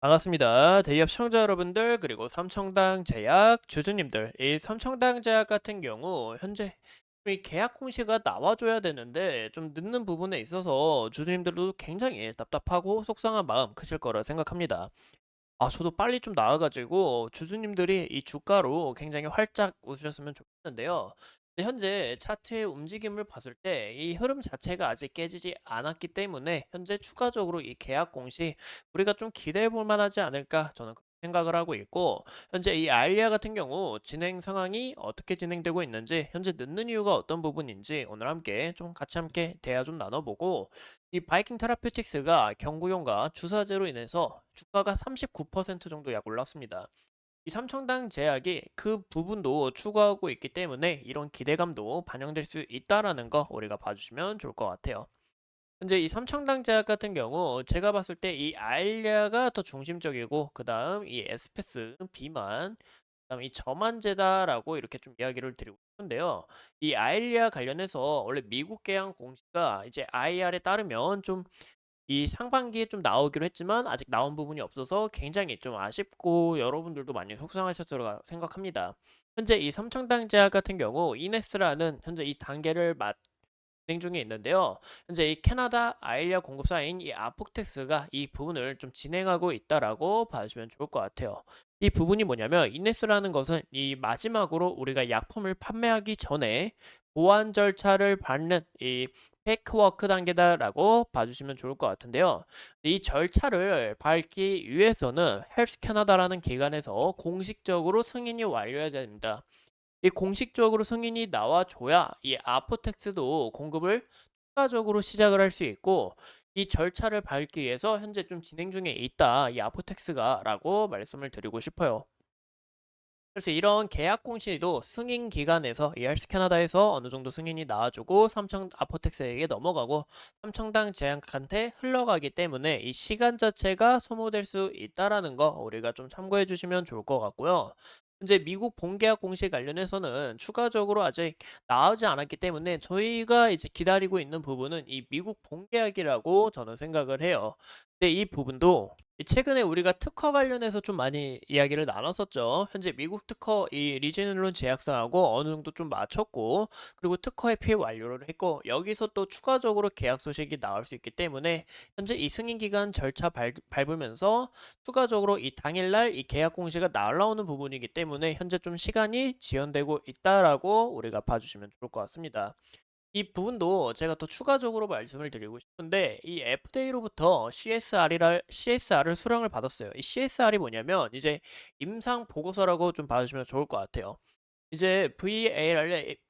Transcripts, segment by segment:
반갑습니다. 대기업 시청자 여러분들, 그리고 삼청당 제약 주주님들. 이 삼청당 제약 같은 경우 현재 이 계약 공시가 나와줘야 되는데 좀 늦는 부분에 있어서 주주님들도 굉장히 답답하고 속상한 마음 크실 거라 생각합니다. 저도 빨리 좀 나와가지고 주주님들이 이 주가로 굉장히 활짝 웃으셨으면 좋겠는데요. 근데 현재 차트의 움직임을 봤을 때 이 흐름 자체가 아직 깨지지 않았기 때문에 현재 추가적으로 이 계약 공시 우리가 좀 기대해 볼 만하지 않을까 저는 그렇게 생각을 하고 있고, 현재 이 아일리아 같은 경우 진행 상황이 어떻게 진행되고 있는지, 현재 늦는 이유가 어떤 부분인지 오늘 함께 좀 같이 함께 대화 좀 나눠보고, 이 바이킹 테라퓨틱스가 경구용과 주사제로 인해서 주가가 39% 정도 약 올랐습니다. 이 삼청당 제약이 그 부분도 추구하고 있기 때문에 이런 기대감도 반영될 수 있다라는 거 우리가 봐주시면 좋을 것 같아요. 현재 이 삼청당 제약 같은 경우 제가 봤을 때 이 아일리아가 더 중심적이고, 그 다음 이 에스페스 비만, 그다음 이 저만제다라고 이렇게 좀 이야기를 드리고 싶은데요. 이 아일리아 관련해서 원래 미국 계양 공시가 이제 IR에 따르면 좀 이 상반기에 좀 나오기로 했지만 아직 나온 부분이 없어서 굉장히 좀 아쉽고 여러분들도 많이 속상하셨을 거라 생각합니다. 현재 이 삼청당 제약 같은 경우 이네스라는 현재 이 단계를 진행 중에 있는데요. 현재 이 캐나다 아일리아 공급사인 이 아폭텍스가 이 부분을 좀 진행하고 있다라고 봐주시면 좋을 것 같아요. 이 부분이 뭐냐면, 이네스라는 것은 이 마지막으로 우리가 약품을 판매하기 전에 보안 절차를 밟는 이 페이크워크 단계다라고 봐주시면 좋을 것 같은데요. 이 절차를 밟기 위해서는 헬스 캐나다라는 기관에서 공식적으로 승인이 완료해야 됩니다. 이 공식적으로 승인이 나와줘야 이 아포텍스도 공급을 추가적으로 시작을 할 수 있고, 이 절차를 밟기 위해서 현재 좀 진행 중에 있다, 이 아포텍스가라고 말씀을 드리고 싶어요. 그래서 이런 계약 공시도 승인 기관에서 이 헬스 캐나다에서 어느 정도 승인이 나와주고 삼청 아포텍스에게 넘어가고 삼청당 제약한테 흘러가기 때문에 이 시간 자체가 소모될 수 있다라는 거 우리가 좀 참고해 주시면 좋을 것 같고요. 이제 미국 본계약 공시 관련해서는 추가적으로 아직 나오지 않았기 때문에 저희가 이제 기다리고 있는 부분은 이 미국 본계약이라고 저는 생각을 해요. 근데 이 부분도 최근에 우리가 특허 관련해서 좀 많이 이야기를 나눴었죠. 현재 미국 특허 이 리지널론 제약사하고 어느 정도 좀 맞췄고, 그리고 특허에 피해 완료를 했고, 여기서 또 추가적으로 계약 소식이 나올 수 있기 때문에 현재 이 승인 기간 절차 밟으면서 추가적으로 이 당일날 이 계약 공시가 날라오는 부분이기 때문에 현재 좀 시간이 지연되고 있다라고 우리가 봐주시면 좋을 것 같습니다. 이 부분도 제가 더 추가적으로 말씀을 드리고 싶은데, 이 FDA로부터 CSR을 수령을 받았어요. 이 CSR이 뭐냐면 이제 임상 보고서라고 좀 봐주시면 좋을 것 같아요. 이제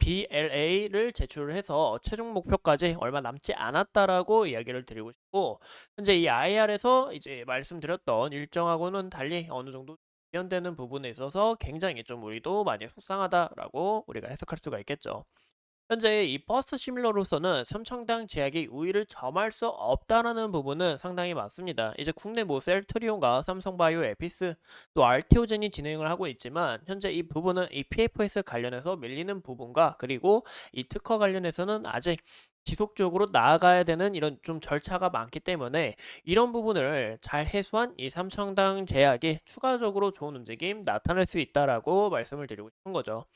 BLA를 제출을 해서 최종 목표까지 얼마 남지 않았다라고 이야기를 드리고 싶고, 현재 이 IR에서 이제 말씀드렸던 일정하고는 달리 어느 정도 지연되는 부분에 있어서 굉장히 좀 우리도 많이 속상하다라고 우리가 해석할 수가 있겠죠. 현재 이 버스트 시뮬러로서는 삼청당 제약이 우위를 점할 수 없다라는 부분은 상당히 많습니다. 이제 국내 뭐 셀트리온과 삼성바이오 에피스 또 알테오젠이 진행을 하고 있지만, 현재 이 부분은 이 PFS 관련해서 밀리는 부분과, 그리고 이 특허 관련해서는 아직 지속적으로 나아가야 되는 이런 좀 절차가 많기 때문에 이런 부분을 잘 해소한 이 삼청당 제약이 추가적으로 좋은 움직임 나타낼 수 있다라고 말씀을 드리고 싶은 거죠.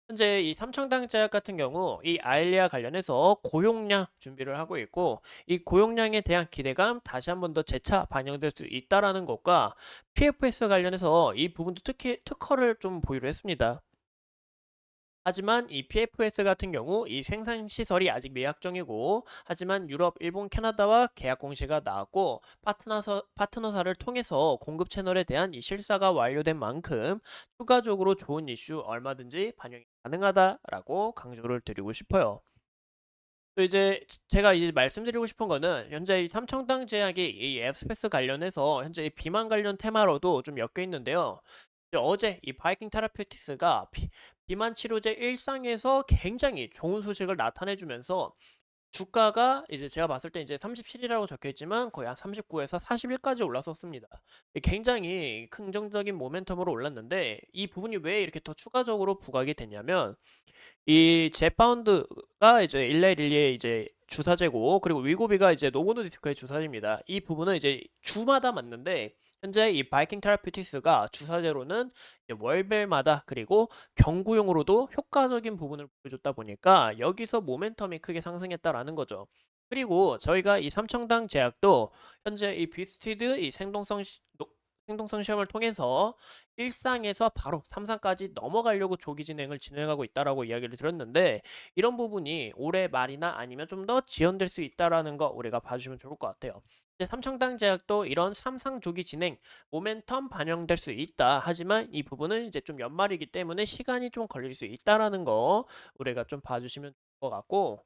현재 이 삼청당 제약 같은 경우 이 아일리아 관련해서 고용량 준비를 하고 있고, 이 고용량에 대한 기대감 다시 한번 더 재차 반영될 수 있다라는 것과, PFS 관련해서 이 부분도 특히 특허를 좀 보유를 했습니다. 하지만 이 PFS 같은 경우 이 생산 시설이 아직 미약정이고, 하지만 유럽, 일본, 캐나다와 계약 공시가 나왔고 파트너사를 통해서 공급 채널에 대한 이 실사가 완료된 만큼 추가적으로 좋은 이슈 얼마든지 반영이 가능하다라고 강조를 드리고 싶어요. 또 이제 제가 이제 말씀드리고 싶은 거는, 현재 이 삼청당 제약이 이 에스페스 관련해서 현재 이 비만 관련 테마로도 좀 엮여 있는데요. 이제 어제 이 바이킹 테라퓨틱스가 비만 치료제 일상에서 굉장히 좋은 소식을 나타내 주면서 주가가 이제 제가 봤을 때 이제 37이라고 적혀 있지만 거의 한 39에서 41까지 올랐었습니다. 굉장히 긍정적인 모멘텀으로 올랐는데, 이 부분이 왜 이렇게 더 추가적으로 부각이 됐냐면, 이 제파운드가 이제 일레릴리의 이제 주사제고, 그리고 위고비가 이제 노보노디스크의 주사제입니다. 이 부분은 이제 주마다 맞는데 현재 이 바이킹 테라피utics가 주사제로는 이제 월별마다 그리고 경구용으로도 효과적인 부분을 보여줬다 보니까 여기서 모멘텀이 크게 상승했다라는 거죠. 그리고 저희가 이 삼청당 제약도 현재 이 비스티드 이 생동성 시험을 통해서 1상에서 바로 3상까지 넘어가려고 조기 진행을 진행하고 있다라고 이야기를 드렸는데, 이런 부분이 올해 말이나 아니면 좀 더 지연될 수 있다라는 거 우리가 봐주시면 좋을 것 같아요. 이제 삼청당 제약도 이런 3상 조기 진행 모멘텀 반영될 수 있다. 하지만 이 부분은 이제 좀 연말이기 때문에 시간이 좀 걸릴 수 있다라는 거 우리가 좀 봐주시면 좋을 것 같고,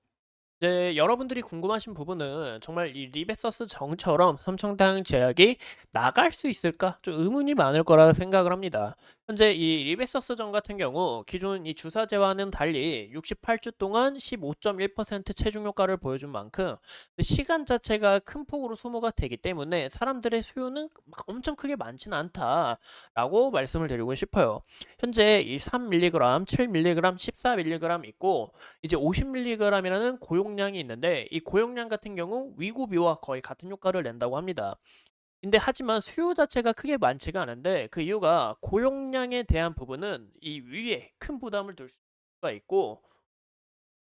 이제 여러분들이 궁금하신 부분은 정말 이 리베서스 정처럼 삼청당 제약이 나갈 수 있을까? 좀 의문이 많을 거라 생각을 합니다. 현재 이 리베서스 정 같은 경우 기존 이 주사제와는 달리 68주 동안 15.1% 체중 효과를 보여준 만큼 시간 자체가 큰 폭으로 소모가 되기 때문에 사람들의 수요는 막 엄청 크게 많지는 않다라고 말씀을 드리고 싶어요. 현재 이 3mg, 7mg, 14mg 있고 이제 50mg이라는 고용량이 있는데, 이 고용량 같은 경우 위고비와 거의 같은 효과를 낸다고 합니다. 근데 하지만 수요 자체가 크게 많지가 않은데, 그 이유가 고용량에 대한 부분은 이 위에 큰 부담을 둘 수가 있고,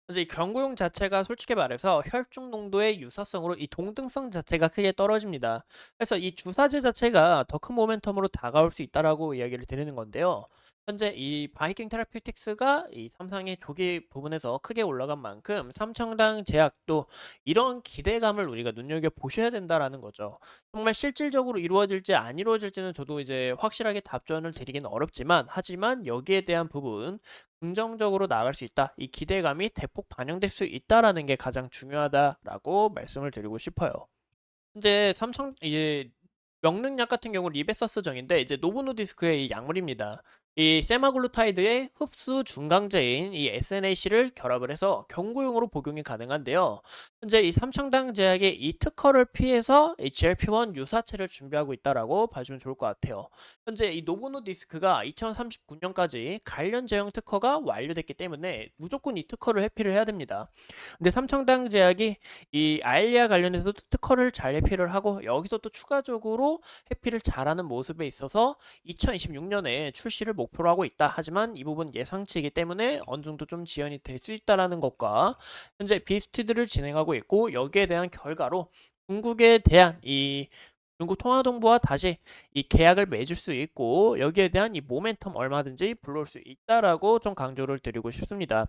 이제 이 경고용 자체가 솔직히 말해서 혈중 농도의 유사성으로 이 동등성 자체가 크게 떨어집니다. 그래서 이 주사제 자체가 더 큰 모멘텀으로 다가올 수 있다라고 이야기를 드리는 건데요. 현재 이 바이킹 테라피틱스가 이 삼상의 조기 부분에서 크게 올라간 만큼 삼청당 제약도 이런 기대감을 우리가 눈여겨 보셔야 된다라는 거죠. 정말 실질적으로 이루어질지 안 이루어질지는 저도 이제 확실하게 답변을 드리기는 어렵지만, 하지만 여기에 대한 부분 긍정적으로 나아갈 수 있다. 이 기대감이 대폭 반영될 수 있다라는 게 가장 중요하다라고 말씀을 드리고 싶어요. 현재 삼성 이제 명능약 같은 경우 리베서스정인데 이제 노보노디스크의 이 약물입니다. 이 세마글루타이드의 흡수 중강제인 이 SNAC를 결합을 해서 경구용으로 복용이 가능한데요. 현재 이 삼청당 제약의 이 특허를 피해서 GLP-1 유사체를 준비하고 있다라고 봐주면 좋을 것 같아요. 현재 이 노보노디스크가 2039년까지 관련 제형 특허가 완료됐기 때문에 무조건 이 특허를 회피를 해야 됩니다. 근데 삼청당 제약이 이 아일리아 관련해서도 특허를 잘 회피를 하고 여기서 또 추가적으로 회피를 잘하는 모습에 있어서 2026년에 출시를 목표로 하고 있다. 하지만 이 부분 예상치이기 때문에 어느 정도 좀 지연이 될 수 있다라는 것과 현재 비스티드를 진행하고 있고, 여기에 대한 결과로 중국에 대한 이 중국 통화정부와 다시 이 계약을 맺을 수 있고, 여기에 대한 이 모멘텀 얼마든지 불러올 수 있다라고 좀 강조를 드리고 싶습니다.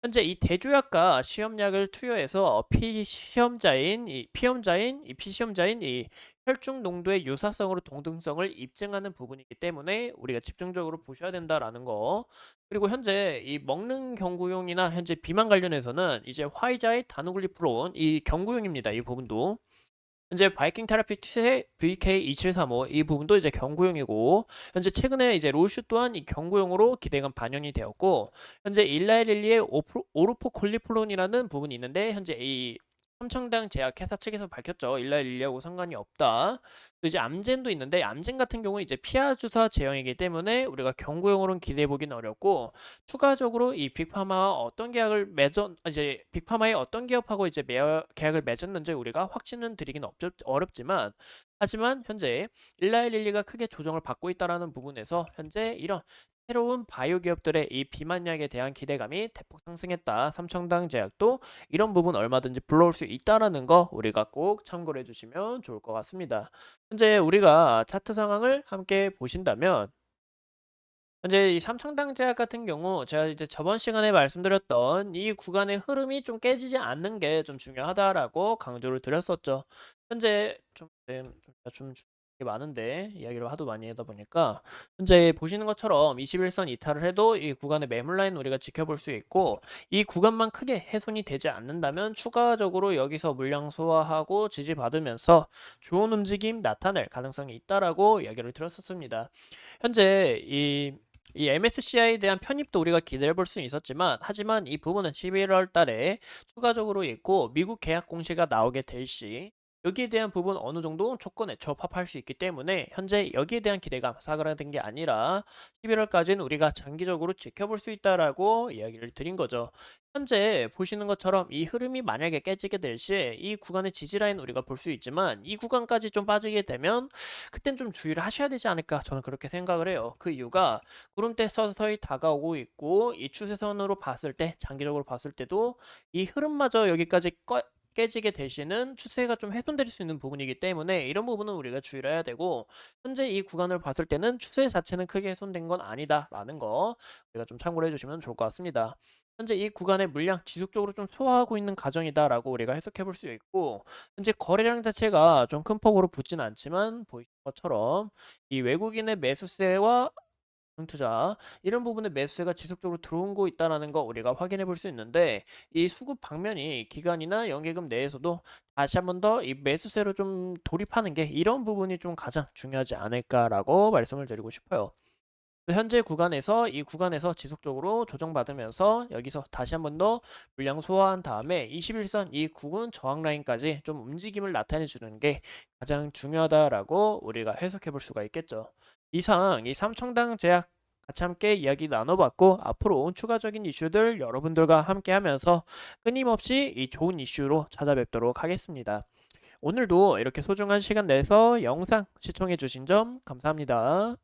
현재 이 대조약과 시험약을 투여해서 피시험자인 이 혈중 농도의 유사성으로 동등성을 입증하는 부분이기 때문에 우리가 집중적으로 보셔야 된다라는 거. 그리고 현재 이 먹는 경구용이나 현재 비만 관련해서는 이제 화이자의 다누글리프론 이 경구용입니다. 이 부분도 현재 바이킹 테라피트의 VK2735 이 부분도 이제 경구용이고, 현재 최근에 이제 로슈 또한 이 경구용으로 기대감 반영이 되었고, 현재 일라일릴리의 오르포콜리플론이라는 부분이 있는데 현재 이 삼청당 제약회사 측에서 밝혔죠. 일라일릴리하고 상관이 없다. 또 이제 암젠도 있는데 암젠 같은 경우는 이제 피하 주사 제형이기 때문에 우리가 경구용으로는 기대해 보기는 어렵고, 추가적으로 이 빅파마와 어떤 계약을 맺어 이제 빅파마의 어떤 기업하고 이제 계약을 맺었는지 우리가 확신은 드리긴 어렵지만, 하지만 현재 일라일릴리가 크게 조정을 받고 있다라는 부분에서 현재 이런 새로운 바이오 기업들의 이 비만약에 대한 기대감이 대폭 상승했다. 삼청당 제약도 이런 부분 얼마든지 불러올 수 있다라는 거 우리가 꼭 참고를 해주시면 좋을 것 같습니다. 현재 우리가 차트 상황을 함께 보신다면, 현재 이 삼청당 제약 같은 경우 제가 이제 저번 시간에 말씀드렸던 이 구간의 흐름이 좀 깨지지 않는 게 좀 중요하다라고 강조를 드렸었죠. 현재 좀 게 많은데 이야기를 하도 많이 하다 보니까, 현재 보시는 것처럼 21선 이탈을 해도 이 구간의 매물 라인 우리가 지켜볼 수 있고, 이 구간만 크게 훼손이 되지 않는다면 추가적으로 여기서 물량 소화하고 지지받으면서 좋은 움직임 나타낼 가능성이 있다라고 이야기를 드렸었습니다. 현재 이 MSCI에 대한 편입도 우리가 기대해 볼 수는 있었지만, 하지만 이 부분은 11월 달에 추가적으로 있고 미국 계약 공시가 나오게 될 시 여기에 대한 부분 어느 정도 조건에 적합할 수 있기 때문에 현재 여기에 대한 기대감 사그라든 게 아니라 11월까지는 우리가 장기적으로 지켜볼 수 있다라고 이야기를 드린 거죠. 현재 보시는 것처럼 이 흐름이 만약에 깨지게 될 시 이 구간의 지지라인 우리가 볼 수 있지만 이 구간까지 좀 빠지게 되면 그땐 좀 주의를 하셔야 되지 않을까 저는 그렇게 생각을 해요. 그 이유가 구름대 서서히 다가오고 있고 이 추세선으로 봤을 때 장기적으로 봤을 때도 이 흐름마저 여기까지 깨지게 되시는 추세가 좀 훼손될 수 있는 부분이기 때문에 이런 부분은 우리가 주의를 해야 되고 현재 이 구간을 봤을 때는 추세 자체는 크게 훼손된 건 아니다라는 거 우리가 좀 참고를 해주시면 좋을 것 같습니다. 현재 이 구간의 물량 지속적으로 좀 소화하고 있는 과정이다라고 우리가 해석해 볼 수 있고 현재 거래량 자체가 좀 큰 폭으로 붙진 않지만 보이는 것처럼 이 외국인의 매수세와 투자 이런 부분에 매수세가 지속적으로 들어온 거 있다라는 거 우리가 확인해 볼 수 있는데 이 수급 방면이 기관이나 연계금 내에서도 다시 한번 더 이 매수세로 좀 돌입하는 게 이런 부분이 좀 가장 중요하지 않을까라고 말씀을 드리고 싶어요. 현재 구간에서 이 구간에서 지속적으로 조정받으면서 여기서 다시 한번 더 물량 소화한 다음에 21선 이 구근 저항 라인까지 좀 움직임을 나타내 주는 게 가장 중요하다라고 우리가 해석해 볼 수가 있겠죠. 이상 이 삼청당 제약 같이 함께 이야기 나눠봤고 앞으로 추가적인 이슈들 여러분들과 함께 하면서 끊임없이 이 좋은 이슈로 찾아뵙도록 하겠습니다. 오늘도 이렇게 소중한 시간 내서 영상 시청해 주신 점 감사합니다.